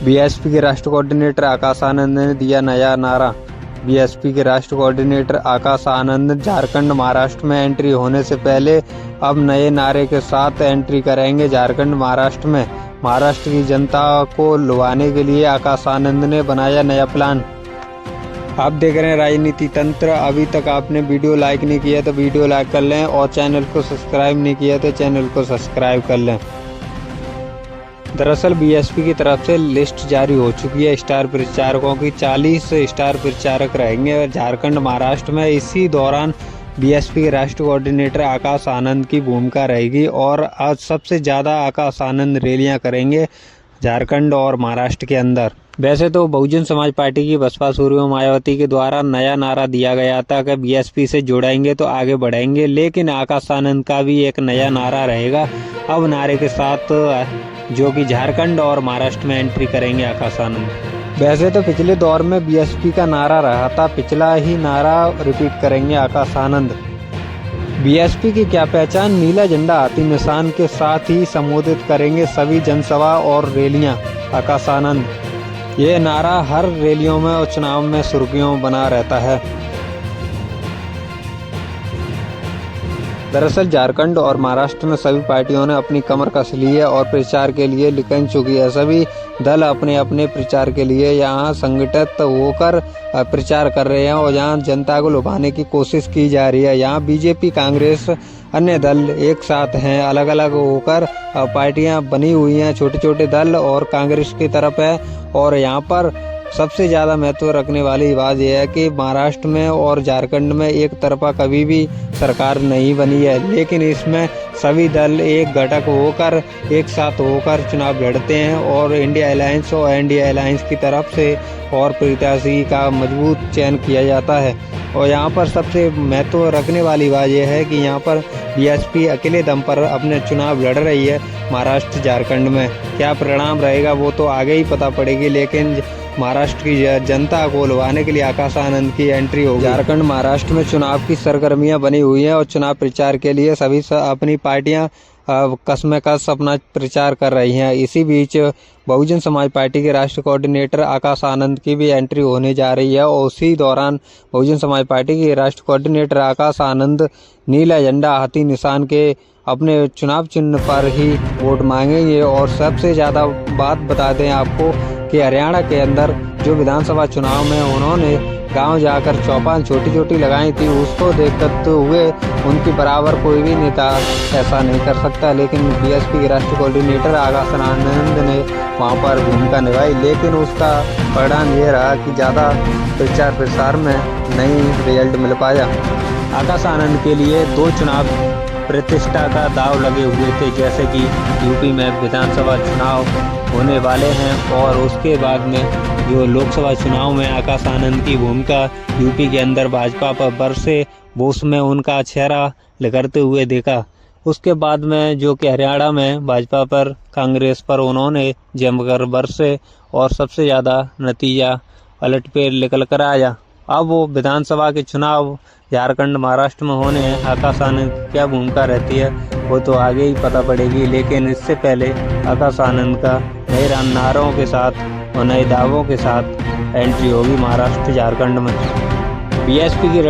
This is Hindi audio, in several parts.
बीएसपी के राष्ट्रीय कोऑर्डिनेटर आकाश आनंद ने दिया नया नारा। बीएसपी के राष्ट्रीय कोऑर्डिनेटर आकाश आनंद झारखंड महाराष्ट्र में एंट्री होने से पहले अब नए नारे के साथ एंट्री करेंगे झारखंड महाराष्ट्र में। महाराष्ट्र की जनता को लुभाने के लिए आकाश आनंद ने बनाया नया प्लान। आप देख रहे हैं राजनीति तंत्र। अभी तक आपने वीडियो लाइक नहीं किया तो वीडियो लाइक कर लें और चैनल को सब्सक्राइब नहीं किया तो चैनल को सब्सक्राइब कर लें। दरअसल बीएसपी की तरफ से लिस्ट जारी हो चुकी है स्टार प्रचारकों की। 40 स्टार प्रचारक रहेंगे झारखंड महाराष्ट्र में। इसी दौरान बीएसपी के राष्ट्रीय कोऑर्डिनेटर आकाश आनंद की भूमिका रहेगी और आज सबसे ज़्यादा आकाश आनंद रैलियां करेंगे झारखंड और महाराष्ट्र के अंदर। वैसे तो बहुजन समाज पार्टी की बसपा सुप्रीमो मायावती के द्वारा नया नारा दिया गया था कि बीएसपी से जुड़ेंगे तो आगे बढ़ेंगे, लेकिन आकाश आनंद का भी एक नया नारा रहेगा अब नारे के साथ, जो कि झारखंड और महाराष्ट्र में एंट्री करेंगे आकाश आनंद। वैसे तो पिछले दौर में बीएसपी का नारा रहा था, पिछला ही नारा रिपीट करेंगे आकाश आनंद। बीएसपी की क्या पहचान? नीला झंडा हाथी निशान के साथ ही संबोधित करेंगे सभी जनसभा और रैलियां आकाश आनंद। ये नारा हर रैलियों में और चुनाव में सुर्खियों बना रहता है। दरअसल झारखंड और महाराष्ट्र में सभी पार्टियों ने अपनी कमर कस ली है और प्रचार के लिए निकल चुकी है। सभी दल अपने अपने प्रचार के लिए यहाँ संगठित होकर प्रचार कर रहे हैं और यहाँ जनता को लुभाने की कोशिश की जा रही है। यहाँ बीजेपी, कांग्रेस, अन्य दल एक साथ हैं, अलग अलग होकर पार्टियां बनी हुई हैं, छोटे छोटे दल, और कांग्रेस की तरफ है। और यहाँ पर सबसे ज़्यादा महत्व रखने वाली बात यह है कि महाराष्ट्र में और झारखंड में एक तरफा कभी भी सरकार नहीं बनी है, लेकिन इसमें सभी दल एक घटक होकर, एक साथ होकर चुनाव लड़ते हैं और इंडिया अलायंस और एनडीए अलायंस की तरफ से और प्रत्याशी का मजबूत चयन किया जाता है। और यहाँ पर सबसे महत्व रखने वाली बात यह है कि यहाँ पर बीएसपी अकेले दम पर अपने चुनाव लड़ रही है महाराष्ट्र झारखंड में। क्या परिणाम रहेगा वो तो आगे ही पता पड़ेगी, लेकिन महाराष्ट्र की जनता को लुभाने के लिए आकाश आनंद की एंट्री होगी। झारखंड महाराष्ट्र में चुनाव की सरगर्मियां बनी हुई हैं और चुनाव प्रचार के लिए सभी अपनी पार्टियां कसम-कस अपना प्रचार कर रही हैं। इसी बीच बहुजन समाज पार्टी के राष्ट्रीय कोऑर्डिनेटर आकाश आनंद की भी एंट्री होने जा रही है और उसी दौरान बहुजन समाज पार्टी के राष्ट्रीय कोऑर्डिनेटर आकाश आनंद नीला झंडा हाथी निशान के अपने चुनाव चिन्ह पर ही वोट मांगेंगे। और सबसे ज़्यादा बात बता दें आपको कि हरियाणा के अंदर जो विधानसभा चुनाव में उन्होंने गांव जाकर चौपाल छोटी छोटी लगाई थी, उसको देखते हुए उनकी बराबर कोई भी नेता ऐसा नहीं कर सकता, लेकिन बीएसपी के राष्ट्रीय कोऑर्डिनेटर आकाश आनंद ने वहां पर भूमिका निभाई, लेकिन उसका परिणाम ये रहा कि ज़्यादा प्रचार प्रसार में नहीं रिजल्ट मिल पाया। आकाश आनंद के लिए 2 चुनाव प्रतिष्ठा का दाव लगे हुए थे, जैसे कि यूपी में विधानसभा चुनाव होने वाले हैं और उसके बाद में जो लोकसभा चुनाव में आकाश आनंद की भूमिका यूपी के अंदर भाजपा पर बरसे, वो उसमें उनका चेहरा निखरते हुए देखा। उसके बाद में जो कि हरियाणा में भाजपा पर, कांग्रेस पर उन्होंने जमकर बरसे और सबसे ज़्यादा नतीजा पलटफेर निकल कर आया। अब वो विधानसभा के चुनाव झारखंड महाराष्ट्र में होने हैं। आकाश आनंद की क्या भूमिका रहती है वो तो आगे ही पता पड़ेगी, लेकिन इससे पहले आकाश आनंद का नए नारों के साथ और नए दावों के साथ एंट्री होगी महाराष्ट्र झारखंड में। बीएसपी की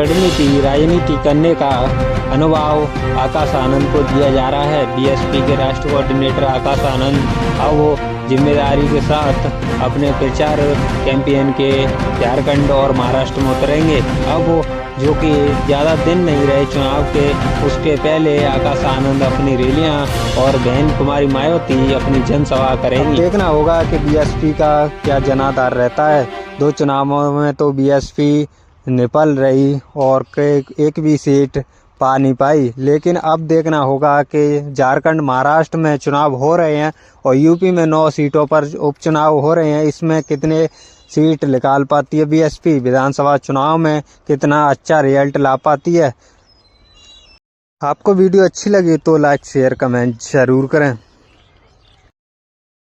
राजनीति करने का अनुभव आकाश आनंद को दिया जा रहा है। बीएसपी के राष्ट्रीय कोऑर्डिनेटर आकाश आनंद अब वो जिम्मेदारी के साथ अपने प्रचार कैंपेन के झारखंड और महाराष्ट्र में उतरेंगे। अब वो जो कि ज़्यादा दिन नहीं रहे चुनाव के, उसके पहले आकाश आनंद अपनी रैलियां और बहन कुमारी मायावती अपनी जनसभा करेंगी। देखना होगा कि बीएसपी का क्या जनाधार रहता है। 2 चुनावों में तो बीएसपी निपल रही और एक भी सीट पा नहीं पाई, लेकिन अब देखना होगा कि झारखंड महाराष्ट्र में चुनाव हो रहे हैं और यूपी में 9 सीटों पर उपचुनाव हो रहे हैं, इसमें कितने सीट निकाल पाती है बीएसपी, विधानसभा चुनाव में कितना अच्छा रिजल्ट ला पाती है। आपको वीडियो अच्छी लगी तो लाइक, शेयर, कमेंट जरूर करें।